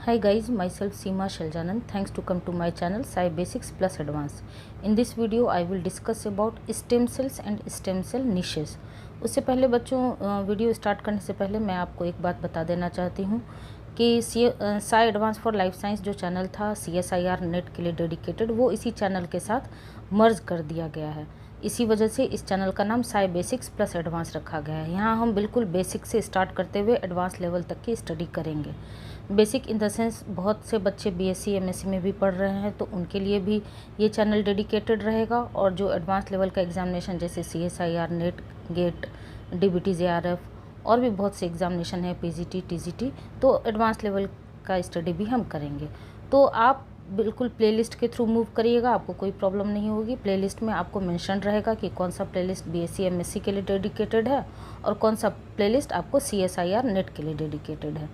Hi guys, myself Seema Shaljanand. Thanks to come to my channel Sai Basics Plus Advanced. In this video I will discuss about stem cells and stem cell niches. उससे पहले बच्चों video start करने से पहले मैं आपको एक बात बता देना चाहती हूँ कि Sai advance for life science जो चैनल था CSIR नेट के लिए डेडिकेटेड, वो इसी चैनल के साथ मर्ज कर दिया गया है। इसी वजह से इस चैनल का नाम साई बेसिक्स प्लस एडवांस रखा गया है। यहाँ हम बिल्कुल बेसिक से स्टार्ट करते हुए एडवांस लेवल तक की स्टडी करेंगे। बेसिक इन द सेंस बहुत से बच्चे BSc MSc में भी पढ़ रहे हैं, तो उनके लिए भी ये चैनल डेडिकेटेड रहेगा। और जो एडवांस लेवल का एग्जामिनेशन जैसे CSIR NET, GATE, DBT JRF और भी बहुत से एग्जामिनेशन है, PGT TGT, तो एडवांस लेवल का स्टडी भी हम करेंगे। तो आप बिल्कुल प्लेलिस्ट के थ्रू मूव करिएगा, आपको कोई प्रॉब्लम नहीं होगी। प्लेलिस्ट में आपको मेंशन रहेगा कि कौन सा प्लेलिस्ट BSc MSc के लिए डेडिकेटेड है और कौन सा प्लेलिस्ट आपको CSIR नेट के लिए डेडिकेटेड है।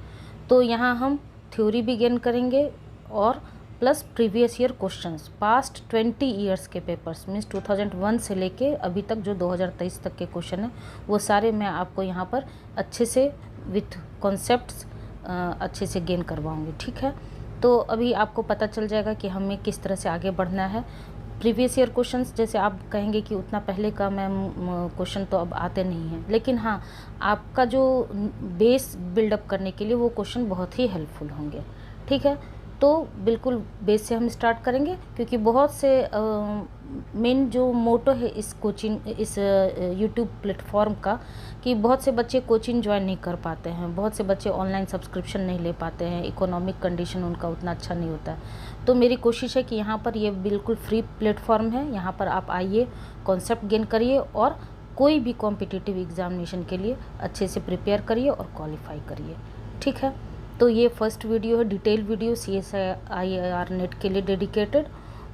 तो यहाँ हम थ्योरी भी गेन करेंगे और plus previous year questions, past 20 years के पेपर्स मीन्स 2001 से लेके अभी तक जो 2023 तक के क्वेश्चन हैं, वो सारे मैं आपको यहाँ पर अच्छे से विथ कॉन्सेप्ट्स अच्छे से गेन करवाऊँगी। ठीक है, तो अभी आपको पता चल जाएगा कि हमें किस तरह से आगे बढ़ना है। प्रीवियस ईयर क्वेश्चंस जैसे आप कहेंगे कि उतना पहले का मैम क्वेश्चन तो अब आते नहीं हैं, लेकिन हाँ, आपका जो बेस बिल्डअप करने के लिए वो क्वेश्चन बहुत ही हेल्पफुल होंगे। ठीक है, तो बिल्कुल बेस से हम स्टार्ट करेंगे, क्योंकि बहुत से मेन जो मोटो है इस कोचिंग, इस यूट्यूब प्लेटफॉर्म का, कि बहुत से बच्चे कोचिंग ज्वाइन नहीं कर पाते हैं, बहुत से बच्चे ऑनलाइन सब्सक्रिप्शन नहीं ले पाते हैं, इकोनॉमिक कंडीशन उनका उतना अच्छा नहीं होता है। तो मेरी कोशिश है कि यहाँ पर ये बिल्कुल फ्री प्लेटफॉर्म है, यहाँ पर आप आइए, कॉन्सेप्ट गेन करिए और कोई भी कॉम्पिटिटिव एग्जामिनेशन के लिए अच्छे से प्रिपेयर करिए और क्वालिफाई करिए। ठीक है, तो ये फर्स्ट वीडियो है, डिटेल वीडियो CSIR नेट के लिए डेडिकेटेड।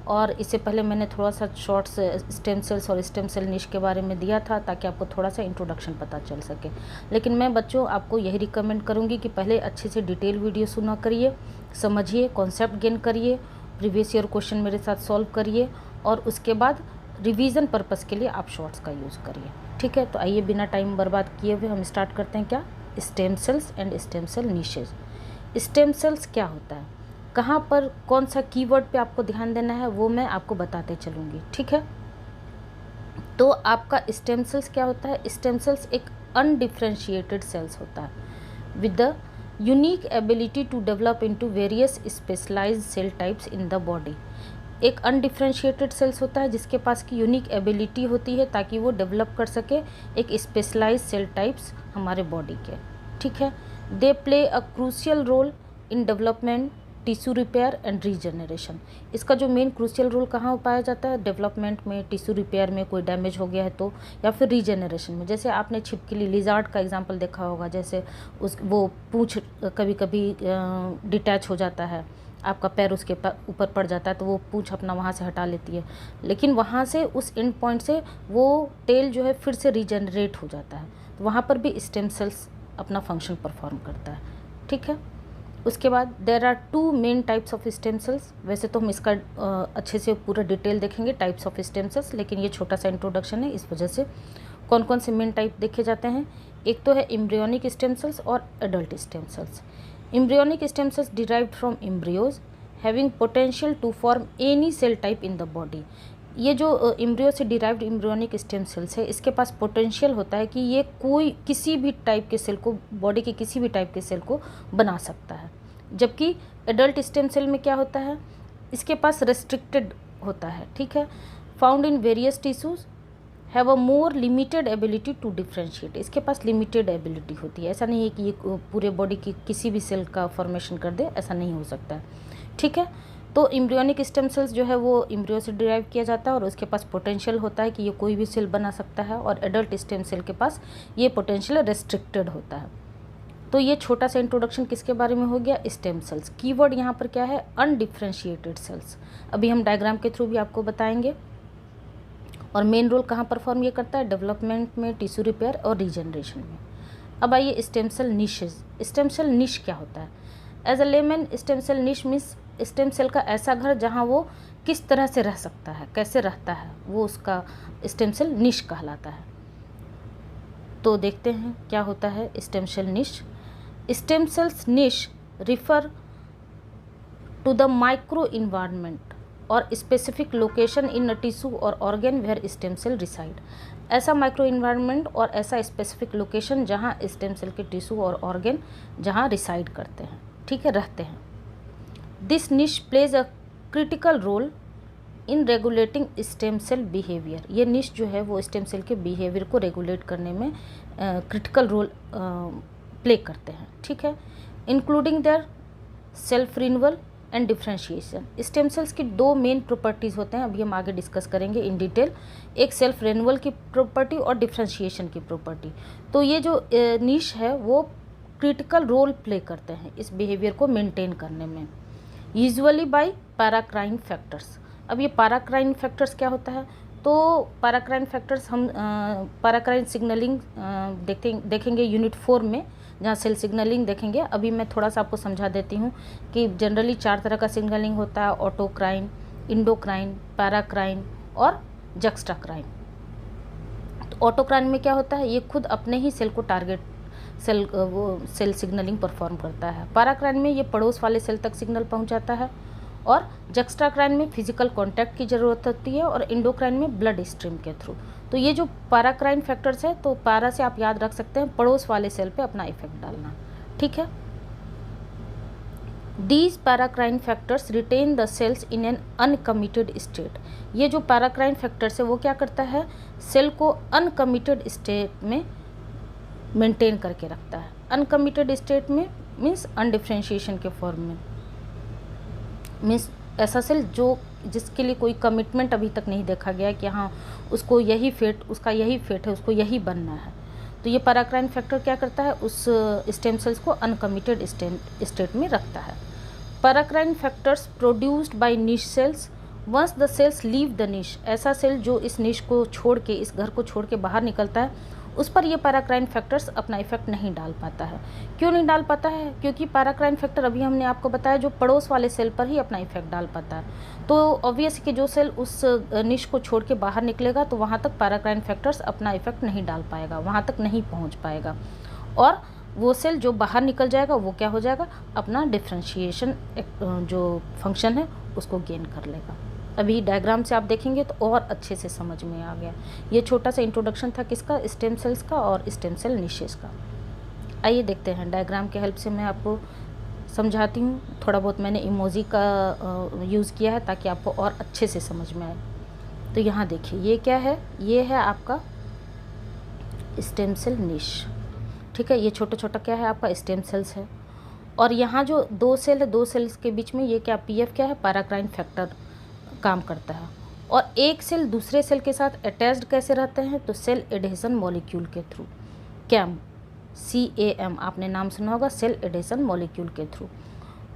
और इससे पहले मैंने थोड़ा सा शॉर्ट्स स्टेम सेल्स और स्टेम सेल निश के बारे में दिया था, ताकि आपको थोड़ा सा इंट्रोडक्शन पता चल सके। लेकिन मैं बच्चों आपको यही रिकमेंड करूँगी कि पहले अच्छे से डिटेल वीडियो सुना करिए, समझिए, कॉन्सेप्ट गेन करिए, प्रीवियस ईयर क्वेश्चन मेरे साथ सॉल्व करिए और उसके बाद रिवीजन पर्पज़ के लिए आप शॉर्ट्स का यूज़ करिए। ठीक है, तो आइए बिना टाइम बर्बाद किए हुए हम स्टार्ट करते हैं। क्या stem cells and stem cell niches. Stem cells क्या होता है, कहाँ पर कौन सा कीवर्ड पे आपको ध्यान देना है, वो मैं आपको बताते चलूँगी। ठीक है, तो आपका स्टेम सेल्स क्या होता है। स्टेम सेल्स एक अनडिफ्रेंशिएटेड सेल्स होता है with the unique ability to develop into various specialised cell types in the body. एक अनडिफ्रेंशिएटेड सेल्स होता है जिसके पास की यूनिक एबिलिटी होती है ताकि वो डेवलप कर सके एक स्पेशलाइज्ड सेल टाइप्स हमारे बॉडी के। ठीक है, they play a crucial role in development, tissue repair and regeneration. इसका जो मेन क्रूशियल रोल कहाँ पाया जाता है, डेवलपमेंट में, टिश्यू रिपेयर में, कोई डैमेज हो गया है तो, या फिर रीजनरेशन में। जैसे आपने छिपकली लिजार्ड का एग्जांपल देखा होगा, जैसे वो पूंछ कभी कभी डिटैच हो जाता है, आपका पैर उसके ऊपर पड़ जाता है तो वो पूंछ अपना वहाँ से हटा लेती है, लेकिन वहाँ से उस एंड पॉइंट से वो टेल जो है फिर से रीजनरेट हो जाता है, तो वहाँ पर भी स्टेम सेल्स अपना फंक्शन परफॉर्म करता है। ठीक है, उसके बाद there are 2 main types of stem cells. वैसे तो हम इसका अच्छे से पूरा डिटेल देखेंगे टाइप्स ऑफ स्टेम सेल्स, लेकिन ये छोटा सा इंट्रोडक्शन है, इस वजह से कौन कौन से मेन टाइप देखे जाते हैं। एक तो है एम्ब्रियोनिक स्टेम सेल्स और adult stem cells. Embryonic stem cells derived from embryos having potential to form any cell type in the body। ये जो एम्ब्रियो से डिराइव्ड एम्ब्रियोनिक स्टेम सेल्स है, इसके पास पोटेंशियल होता है कि ये कोई किसी भी टाइप के सेल को, बॉडी के किसी भी टाइप के सेल को बना सकता है। जबकि एडल्ट स्टेम सेल में क्या होता है, इसके पास रेस्ट्रिक्टेड होता है। ठीक है, found in various tissues, have a more limited ability to differentiate. इसके पास लिमिटेड एबिलिटी होती है, ऐसा नहीं है कि ये पूरे बॉडी की किसी भी सेल का फॉर्मेशन कर दे, ऐसा नहीं हो सकता है। ठीक है, तो एम्ब्रियोनिक स्टेम सेल्स जो है वो एम्ब्रियो से डिराइव किया जाता है और उसके पास पोटेंशियल होता है कि ये कोई भी सेल बना सकता है, और एडल्ट स्टेम सेल के पास ये पोटेंशियल रेस्ट्रिक्टेड होता है। तो ये छोटा सा इंट्रोडक्शन किसके बारे में हो गया, स्टेम सेल्स। कीवर्ड यहाँ पर क्या है, अनडिफ्रेंशिएटेड सेल्स। अभी हम डायग्राम के थ्रू भी आपको बताएंगे। और मेन रोल कहाँ परफॉर्म ये करता है, डेवलपमेंट में, टिश्यू रिपेयर और रीजनरेशन में। अब आइए stem cell niches. Stem cell niche क्या होता है। As a layman, stem cell niche means stem cell का ऐसा घर जहाँ वो किस तरह से रह सकता है, कैसे रहता है, वो उसका स्टेम सेल निश कहलाता है। तो देखते हैं क्या होता है stem cell niche. Stem cells niche refer to the micro environment और specific location in a tissue और organ where stem cell reside. ऐसा माइक्रो इन्वायरमेंट और ऐसा स्पेसिफिक लोकेशन जहाँ स्टेम सेल के टिश्यू और ऑर्गन जहाँ रिसाइड करते हैं, ठीक है, रहते हैं। This niche plays a critical role in regulating stem cell behaviour. ये निश जो है वो स्टेम सेल के बिहेवियर को रेगुलेट करने में क्रिटिकल रोल प्ले करते हैं, ठीक है। Including their self renewal and differentiation. Stem cells की दो मेन प्रॉपर्टीज़ होते हैं, अभी हम आगे डिस्कस करेंगे इन डिटेल। एक सेल्फ रिन्यूअल की प्रॉपर्टी और डिफ्रेंशिएशन की प्रॉपर्टी। तो ये जो निश है वो क्रिटिकल रोल प्ले करते हैं इस बिहेवियर को मेंटेन करने में, यूजुअली बाय पैराक्राइन फैक्टर्स। अब ये पैराक्राइन फैक्टर्स क्या होता है? तो पैराक्राइन फैक्टर्स हम पैराक्राइन सिग्नलिंग देखेंगे यूनिट 4 में, जहाँ सेल सिग्नलिंग देखेंगे। अभी मैं थोड़ा सा आपको समझा देती हूँ कि जनरली 4 तरह का सिग्नलिंग होता है, ऑटोक्राइन, इंडोक्राइन, पैराक्राइन और जक्स्टाक्राइन। तो ऑटोक्राइन में क्या होता है? ये खुद अपने ही सेल को टारगेट सेल सिग्नलिंग परफॉर्म करता है। पैराक्राइन में ये पड़ोस वाले सेल तक सिग्नल पहुँचाता है और जक्स्टाक्राइन में फिजिकल कांटेक्ट की ज़रूरत होती है और इंडोक्राइन में ब्लड स्ट्रीम के थ्रू। तो ये जो पैराक्राइन फैक्टर्स है, तो पैरा से आप याद रख सकते हैं पड़ोस वाले सेल पे अपना इफेक्ट डालना, ठीक है। These paracrine factors retain the cells in an uncommitted state. ये जो पैराक्राइन फैक्टर्स है वो क्या करता है? सेल को अनकमिटेड स्टेट में मेंटेन करके रखता है। अनकमिटेड स्टेट में मीन्स अनडिफ्रेंशिएशन के फॉर्म में, मीन्स ऐसा सेल जो जिसके लिए कोई कमिटमेंट अभी तक नहीं देखा गया कि हाँ उसको यही फेट, उसका यही फेट है, उसको यही बनना है। तो ये पैराक्राइन फैक्टर क्या करता है? उस स्टेम सेल्स को अनकमिटेड स्टेट में रखता है। Paracrine factors produced by niche cells once the cells leave the niche. ऐसा सेल जो इस निश को छोड़ के, इस घर को छोड़ के बाहर निकलता है, उस पर ये पैराक्राइन फैक्टर्स अपना इफेक्ट नहीं डाल पाता है। क्यों नहीं डाल पाता है? क्योंकि पैराक्राइन फैक्टर अभी हमने आपको बताया जो पड़ोस वाले सेल पर ही अपना इफेक्ट डाल पाता है। तो ऑब्वियस कि जो सेल उस निश को छोड़ के बाहर निकलेगा तो वहाँ तक पैराक्राइन फैक्टर्स अपना इफेक्ट नहीं डाल पाएगा, वहाँ तक नहीं पहुँच पाएगा। और वो सेल जो बाहर निकल जाएगा वो क्या हो जाएगा? अपना डिफ्रेंशिएशन जो फंक्शन है उसको गेन कर लेगा। अभी डायग्राम से आप देखेंगे तो और अच्छे से समझ में आ गया। ये छोटा सा इंट्रोडक्शन था किसका? स्टेम सेल्स का और स्टेम सेल निशेस का। आइए देखते हैं, डायग्राम के हेल्प से मैं आपको समझाती हूँ। थोड़ा बहुत मैंने इमोजी का यूज़ किया है ताकि आपको और अच्छे से समझ में आए। तो यहाँ देखिए ये क्या है? ये है आपका स्टेम सेल निश, ठीक है। ये छोटा छोटा क्या है? आपका स्टेम सेल्स है। और यहाँ जो दो सेल है, दो सेल्स के बीच में ये क्या पीएफ क्या है? पैराक्राइन फैक्टर काम करता है। और एक सेल दूसरे सेल के साथ अटैच्ड कैसे रहते हैं? तो सेल एडेशन मॉलिक्यूल के थ्रू, कैम, CAM आपने नाम सुना होगा, सेल एडेशन मॉलिक्यूल के थ्रू।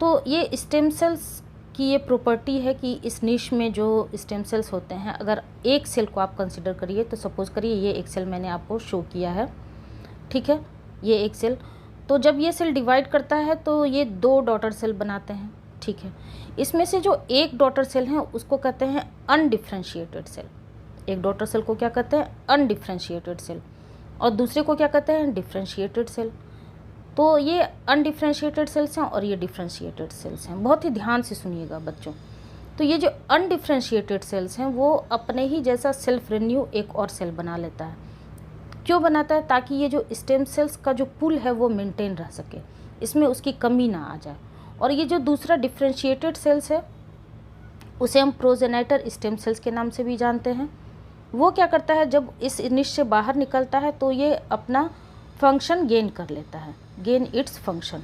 तो ये स्टेम सेल्स की ये प्रॉपर्टी है कि इस निश में जो स्टेम सेल्स होते हैं, अगर एक सेल को आप कंसिडर करिए, तो सपोज करिए ये एक सेल मैंने आपको शो किया है, ठीक है, ये एक सेल। तो जब ये सेल डिवाइड करता है तो ये 2 डॉटर सेल बनाते हैं, ठीक है। इसमें से जो एक डॉटर सेल है उसको कहते हैं अनडिफ्रेंशिएटेड सेल। एक डॉटर सेल को क्या कहते हैं? Undifferentiated cell. और दूसरे को क्या कहते हैं? Differentiated cell. तो ये अनडिफ्रेंशिएटेड सेल्स हैं और ये डिफ्रेंशिएटेड सेल्स हैं। बहुत ही ध्यान से सुनिएगा बच्चों। तो ये जो अनडिफ्रेंशिएटेड सेल्स हैं वो अपने ही जैसा सेल्फ रिन्यू एक और सेल बना लेता है। क्यों बनाता है? ताकि ये जो स्टेम सेल्स का जो पुल है वो मेंटेन रह सके, इसमें उसकी कमी ना आ जाए। और ये जो दूसरा डिफ्रेंशिएटेड सेल्स है उसे हम प्रोजेनाइटर स्टेम सेल्स के नाम से भी जानते हैं। वो क्या करता है? जब इस निश से बाहर निकलता है तो ये अपना फंक्शन गेन कर लेता है, गेन इट्स फंक्शन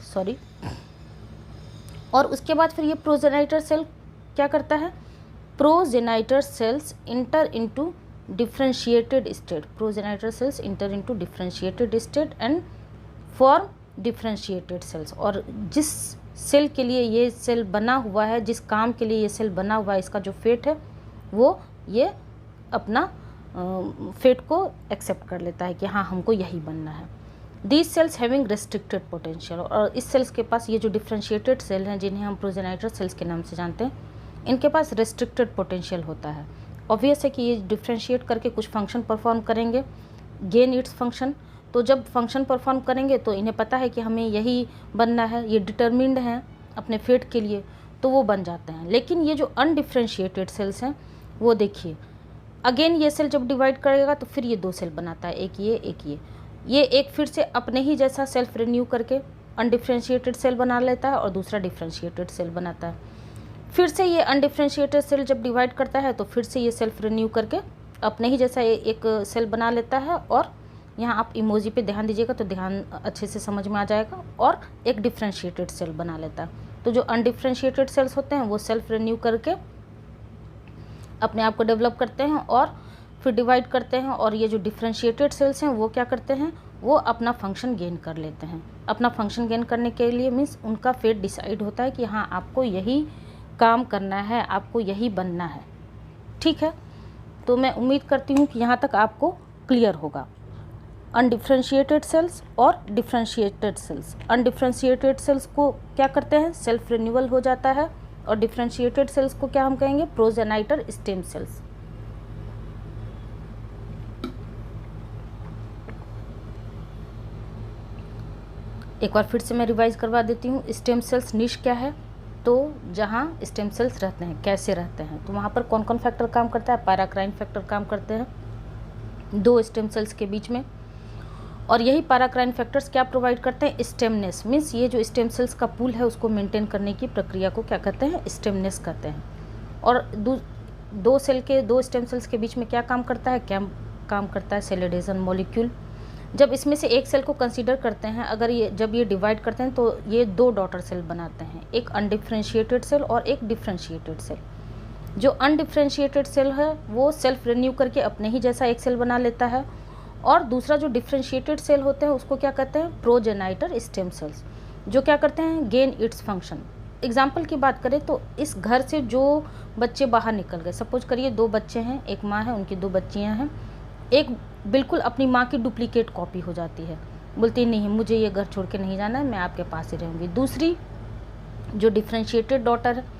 सॉरी। और उसके बाद फिर ये प्रोजेनाइटर सेल क्या करता है? Progenitor cells enter into differentiated state. Progenitor cells enter into differentiated state and form differentiated cells. और जिस सेल के लिए ये सेल बना हुआ है, जिस काम के लिए ये सेल बना हुआ है, इसका जो फेट है वो ये अपना फेट को एक्सेप्ट कर लेता है कि हाँ हमको यही बनना है। These cells having restricted potential. और इस सेल्स के पास, ये जो डिफ्रेंशिएटेड सेल हैं जिन्हें हम प्रोजेनाइटर सेल्स के नाम से जानते हैं, इनके पास रेस्ट्रिक्टेड पोटेंशियल होता है। ऑब्वियस है कि ये डिफ्रेंशिएट करके कुछ फंक्शन परफॉर्म करेंगे, गेन इट्स फंक्शन। तो जब फंक्शन परफॉर्म करेंगे तो इन्हें पता है कि हमें यही बनना है, ये डिटर्मिन्ड हैं अपने फेट के लिए, तो वो बन जाते हैं। लेकिन ये जो अनडिफ्रेंशिएटेड सेल्स हैं वो देखिए, अगेन ये सेल जब डिवाइड करेगा तो फिर ये 2 सेल बनाता है, एक ये एक फिर से अपने ही जैसा सेल्फ रिन्यू करके अनडिफ्रेंशिएटेड सेल बना लेता है और दूसरा डिफ्रेंशिएटेड सेल बनाता है। फिर से ये अनडिफ्रेंशिएटेड सेल जब डिवाइड करता है तो फिर से ये सेल्फ रिन्यू करके अपने ही जैसा एक सेल बना लेता है, और यहाँ आप इमोजी पे ध्यान दीजिएगा तो ध्यान अच्छे से समझ में आ जाएगा, और एक डिफ्रेंशिएटेड सेल बना लेता है। तो जो अनडिफ्रेंशिएटेड सेल्स होते हैं वो सेल्फ रिन्यू करके अपने आप को डेवलप करते हैं और फिर डिवाइड करते हैं, और ये जो डिफ्रेंशिएटेड सेल्स हैं वो क्या करते हैं, वो अपना फंक्शन गेन कर लेते हैं। अपना फंक्शन गेन करने के लिए मीन्स उनका फेट डिसाइड होता है कि हाँ आपको यही काम करना है, आपको यही बनना है। ठीक है, तो मैं उम्मीद करती हूँ कि यहाँ तक आपको क्लियर होगा। अनडिफ्रेंशिएटेड सेल्स और डिफ्रेंशिएटेड सेल्स, अनडिफ्रेंशिएटेड सेल्स को क्या करते हैं, सेल्फ रिन्यूअल हो जाता है, और डिफ्रेंशिएटेड सेल्स को क्या हम कहेंगे, प्रोजेनाइटर स्टेम सेल्स। एक बार फिर से मैं रिवाइज करवा देती हूँ। स्टेम सेल्स निश क्या है, तो जहाँ स्टेम सेल्स रहते हैं, कैसे रहते हैं, तो वहाँ पर कौन कौन फैक्टर काम करता है, पैराक्राइन फैक्टर काम करते हैं 2 स्टेम सेल्स के बीच में, और यही पैराक्राइन फैक्टर्स क्या प्रोवाइड करते हैं, स्टेमनेस। मीन्स ये जो स्टेम सेल्स का पूल है उसको मेंटेन करने की प्रक्रिया को क्या कहते हैं, स्टेमनेस कहते हैं। और 2 स्टेम सेल्स के बीच में क्या काम करता है, क्या काम करता है, सेल एडेशन मॉलिक्यूल। जब इसमें से एक सेल को कंसीडर करते हैं, अगर ये जब ये डिवाइड करते हैं तो ये 2 डॉटर सेल बनाते हैं, एक अनडिफ्रेंशिएटेड सेल और एक डिफ्रेंशिएटेड सेल। जो अनडिफ्रेंशिएटेड सेल है वो सेल्फ रिन्यू करके अपने ही जैसा एक सेल बना लेता है, और दूसरा जो डिफ्रेंशिएटेड सेल होते हैं उसको क्या कहते हैं, प्रोजेनाइटर स्टेम सेल्स, जो क्या करते हैं, गेन इट्स फंक्शन। एग्जाम्पल की बात करें तो इस घर से जो बच्चे बाहर निकल गए, सपोज करिए 2 बच्चे हैं, एक माँ है, उनकी 2 बच्चियाँ हैं, एक बिल्कुल अपनी माँ की डुप्लीकेट कॉपी हो जाती है, बोलती नहीं मुझे ये घर छोड़ के नहीं जाना है, मैं आपके पास ही रहूँगी। दूसरी जो डिफ्रेंशिएटेड डॉटर है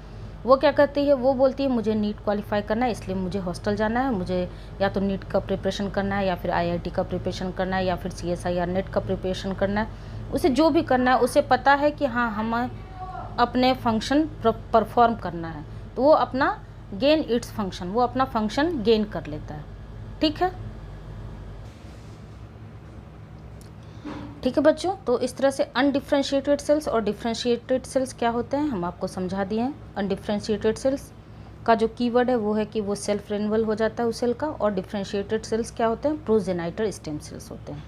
वो क्या करती है, वो बोलती है मुझे नीट क्वालिफाई करना है, इसलिए मुझे हॉस्टल जाना है, मुझे या तो नीट का प्रिपरेशन करना है, या फिर IIT का प्रिपरेशन करना है, या फिर CSIR नेट का प्रिपरेशन करना है। उसे जो भी करना है, उसे पता है कि हाँ हमें अपने फंक्शन परफॉर्म करना है, तो वो अपना गेन इट्स फंक्शन, वो अपना फंक्शन गेन कर लेता है। ठीक है, ठीक है बच्चों, तो इस तरह से अनडिफ्रेंशिएटेड सेल्स और डिफ्रेंशिएटेड सेल्स क्या होते हैं हम आपको समझा दिए हैं। अनडिफ्रेंशिएटेड सेल्स का जो कीवर्ड है वो है कि वो सेल्फ रिन्यूअल हो जाता है उस सेल का, और डिफ्रेंशिएटेड सेल्स क्या होते हैं, प्रोजेनाइटर स्टेम सेल्स होते हैं,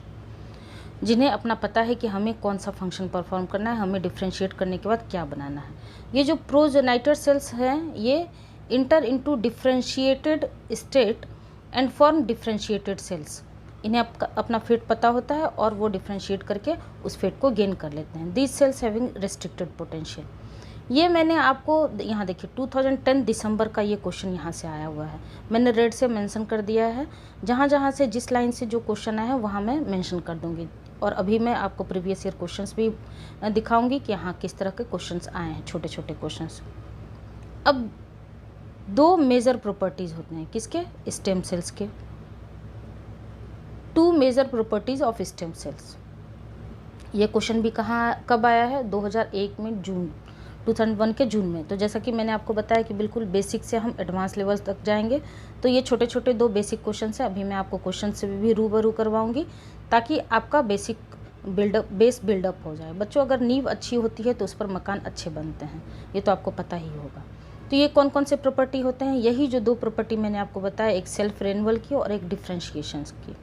जिन्हें अपना पता है कि हमें कौन सा फंक्शन परफॉर्म करना है, हमें डिफ्रेंशिएट करने के बाद क्या बनाना है। ये जो प्रोजेनाइटर सेल्स हैं ये enter into differentiated state and form differentiated cells. इन्हें अपना फेट पता होता है और वो डिफ्रेंशिएट करके उस फेट को गेन कर लेते हैं। These cells having restricted potential, ये मैंने आपको यहाँ देखिए 2010 दिसंबर का ये क्वेश्चन यहाँ से आया हुआ है, मैंने रेड से मेंशन कर दिया है। जहाँ जहाँ से जिस लाइन से जो क्वेश्चन आया है वहाँ मैं मेंशन कर दूँगी, और अभी मैं आपको प्रीवियस ईयर क्वेश्चंस भी दिखाऊंगी कि यहाँ किस तरह के क्वेश्चंस आए हैं, छोटे छोटे क्वेश्चंस। अब 2 मेजर प्रॉपर्टीज़ होते हैं किसके, स्टेम सेल्स के। 2 major properties of stem cells. ये क्वेश्चन भी कब आया है, 2001 में, 2001 के जून में। तो जैसा कि मैंने आपको बताया कि बिल्कुल बेसिक से हम एडवांस लेवल तक जाएंगे, तो ये छोटे छोटे 2 बेसिक क्वेश्चन हैं। अभी मैं आपको क्वेश्चन से भी रूबरू करवाऊंगी ताकि आपका बेस बिल्डअप हो जाए। बच्चों अगर नींव अच्छी होती है तो उस पर मकान अच्छे बनते हैं, ये तो आपको पता ही होगा। तो ये कौन कौन से प्रॉपर्टी होते हैं, यही जो 2 प्रॉपर्टी मैंने आपको बताया, एक सेल्फ रिन्यूअल की और एक डिफ्रेंशिएशन की।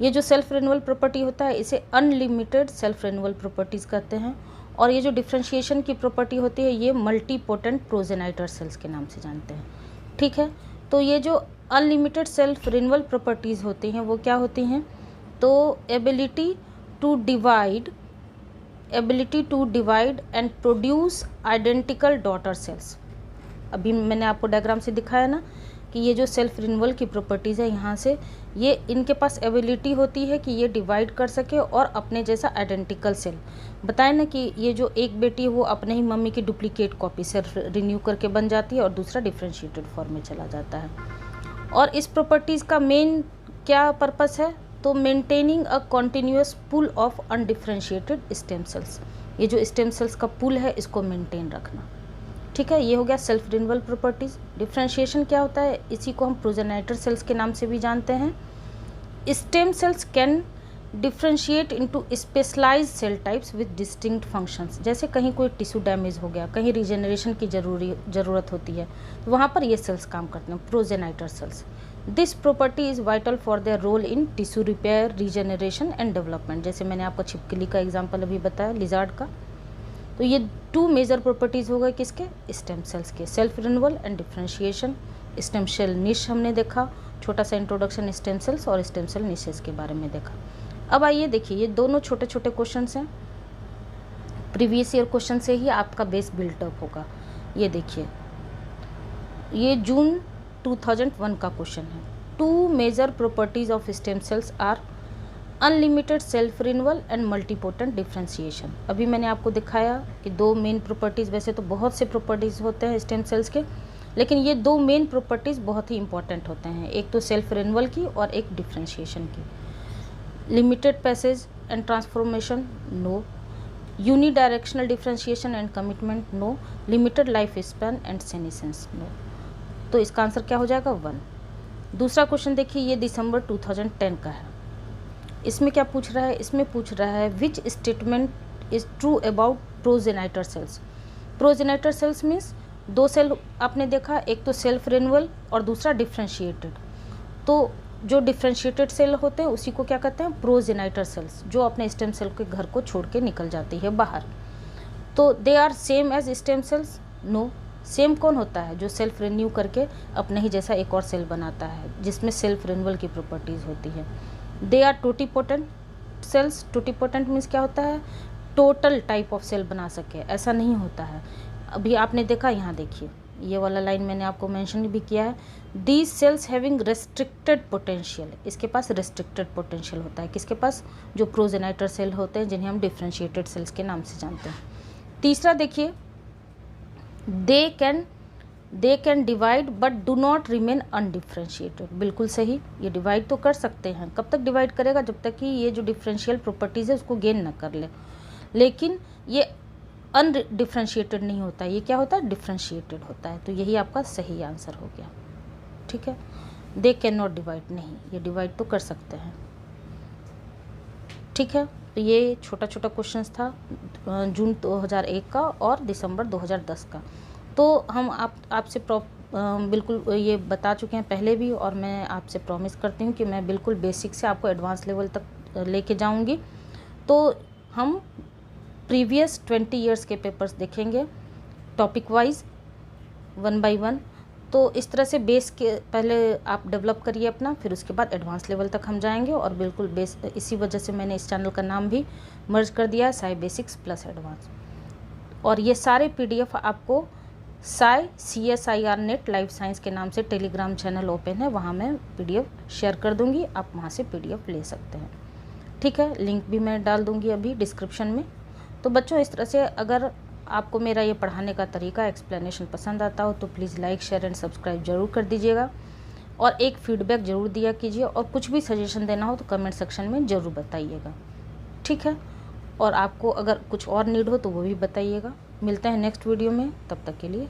ये जो सेल्फ रिन्यूअल प्रॉपर्टी होता है इसे अनलिमिटेड सेल्फ रिन्यूअल प्रॉपर्टीज़ कहते हैं, और ये जो डिफ्रेंशिएशन की प्रॉपर्टी होती है ये मल्टीपोटेंट प्रोजेनाइटर सेल्स के नाम से जानते हैं। ठीक है, तो ये जो अनलिमिटेड सेल्फ रिन्यूअल प्रॉपर्टीज़ होती हैं वो क्या होती हैं, तो ability to divide and produce identical daughter cells. अभी मैंने आपको डायग्राम से दिखाया ना कि ये जो सेल्फ रिन्यूअल की प्रॉपर्टीज़ है, यहाँ से ये इनके पास एबिलिटी होती है कि ये डिवाइड कर सके और अपने जैसा आइडेंटिकल सेल। बताएं ना कि ये जो एक बेटी है वो अपने ही मम्मी की डुप्लीकेट कॉपी सेल्फ रिन्यू करके बन जाती है और दूसरा डिफ्रेंशिएटेड फॉर्म में चला जाता है। और इस प्रॉपर्टीज़ का मेन क्या पर्पस है, तो maintaining a continuous pool of undifferentiated stem cells, ये जो स्टेम सेल्स का पूल है इसको मेंटेन रखना। ठीक है, ये हो गया सेल्फ रिन्यूअल प्रॉपर्टीज़। डिफ्रेंशिएशन क्या होता है, इसी को हम प्रोजेनाइटर सेल्स के नाम से भी जानते हैं। Stem cells can differentiate into specialised cell types with distinct functions. जैसे कहीं कोई टिश्यू डैमेज हो गया, कहीं रीजनरेशन की ज़रूरत होती है, तो वहाँ पर ये सेल्स काम करते हैं, progenitor cells. This property is vital for their role in tissue repair, regeneration and development. जैसे मैंने आपको छिपकली का एग्जाम्पल अभी बताया, लिजार्ड का। तो ये 2 मेजर प्रॉपर्टीज़ हो गए किसके, स्टेम सेल्स के, self renewal and differentiation. Stem cell niche हमने देखा, छोटा सा इंट्रोडक्शन स्टेम सेल्स और स्टेम सेल निशेस के बारे में देखा। अब आइए देखिए, ये दोनों छोटे छोटे क्वेश्चन हैं, प्रीवियस ईयर क्वेश्चन से ही आपका बेस बिल्टअप होगा। ये देखिए, ये जून 2001 का क्वेश्चन है। 2 major properties of stem cells are unlimited self renewal and multipotent differentiation. अभी मैंने आपको दिखाया कि 2 मेन प्रॉपर्टीज़, वैसे तो बहुत से प्रॉपर्टीज़ होते हैं स्टेम सेल्स के, लेकिन ये 2 मेन प्रॉपर्टीज़ बहुत ही इंपॉर्टेंट होते हैं, एक तो सेल्फ रिन्यूअल की और एक डिफ्रेंशिएशन की। Limited passage and transformation, no. Unidirectional differentiation and commitment, no. Limited life span and senescence, no. तो इसका आंसर क्या हो जाएगा, 1। दूसरा क्वेश्चन देखिए, ये दिसंबर 2010 का है। इसमें क्या पूछ रहा है, इसमें पूछ रहा है which statement is true about progenitor cells. Progenitor cells means 2 cell आपने देखा, एक तो सेल्फ रिन्यूअल और दूसरा डिफ्रेंशिएटेड। तो जो डिफ्रेंशिएटेड सेल होते हैं उसी को क्या कहते हैं, प्रोजेनाइटर सेल्स, जो अपने स्टेम सेल के घर को छोड़ के निकल जाती है बाहर। तो they are same as stem cells, no. Same कौन होता है, जो सेल्फ रिन्यू करके अपने ही जैसा एक और सेल बनाता है, जिसमें सेल्फ रिन्यूअल की प्रॉपर्टीज़ होती है। They are totipotent cells. Totipotent means क्या होता है, टोटल टाइप ऑफ सेल बना सके, ऐसा नहीं होता है। अभी आपने देखा, यहाँ देखिए, ये वाला लाइन मैंने आपको मेंशन भी किया है, these cells having restricted potential. इसके पास रेस्ट्रिक्टेड पोटेंशियल होता है, किसके पास, जो प्रोजेनाइटर सेल होते हैं, जिन्हें हम डिफ्रेंशिएटेड सेल्स के नाम से जानते हैं। तीसरा देखिए, they can divide but do not remain undifferentiated. बिल्कुल सही, ये डिवाइड तो कर सकते हैं। कब तक डिवाइड करेगा, जब तक कि ये जो डिफरेंशियल प्रॉपर्टीज़ है उसको गेन ना कर ले, लेकिन ये अनडिफ्रेंशिएटेड नहीं होता, ये क्या होता है, डिफ्रेंशिएटेड होता है। तो यही आपका सही आंसर हो गया। ठीक है, दे कैन नॉट डिवाइड, नहीं, ये डिवाइड तो कर सकते हैं। ठीक है, तो ये छोटा छोटा क्वेश्चन था जून 2001 का और दिसंबर 2010 का। तो हम आपसे बिल्कुल ये बता चुके हैं पहले भी, और मैं आपसे प्रॉमिस करती हूँ कि मैं बिल्कुल बेसिक से आपको एडवांस लेवल तक लेके जाऊँगी। तो हम प्रीवियस 20 ईयर्स के पेपर्स देखेंगे टॉपिक वाइज, 1 बाय 1। तो इस तरह से बेस के पहले आप डेवलप करिए अपना, फिर उसके बाद एडवांस लेवल तक हम जाएंगे। और बिल्कुल बेस, इसी वजह से मैंने इस चैनल का नाम भी मर्ज कर दिया है, साई बेसिक्स प्लस एडवांस। और ये सारे PDF आपको Sai CSIR net life science के नाम से टेलीग्राम चैनल ओपन है, वहाँ मैं PDF शेयर कर दूँगी, आप वहाँ से PDF ले सकते हैं। ठीक है, लिंक भी मैं डाल दूँगी अभी डिस्क्रिप्शन में। तो बच्चों, इस तरह से अगर आपको मेरा ये पढ़ाने का तरीका, एक्सप्लेनेशन पसंद आता हो तो please like, share and subscribe जरूर कर दीजिएगा, और एक फीडबैक ज़रूर दिया कीजिए, और कुछ भी सजेशन देना हो तो कमेंट सेक्शन में ज़रूर बताइएगा। ठीक है, और आपको अगर कुछ और नीड हो तो वो भी बताइएगा। मिलते हैं नेक्स्ट वीडियो में, तब तक के लिए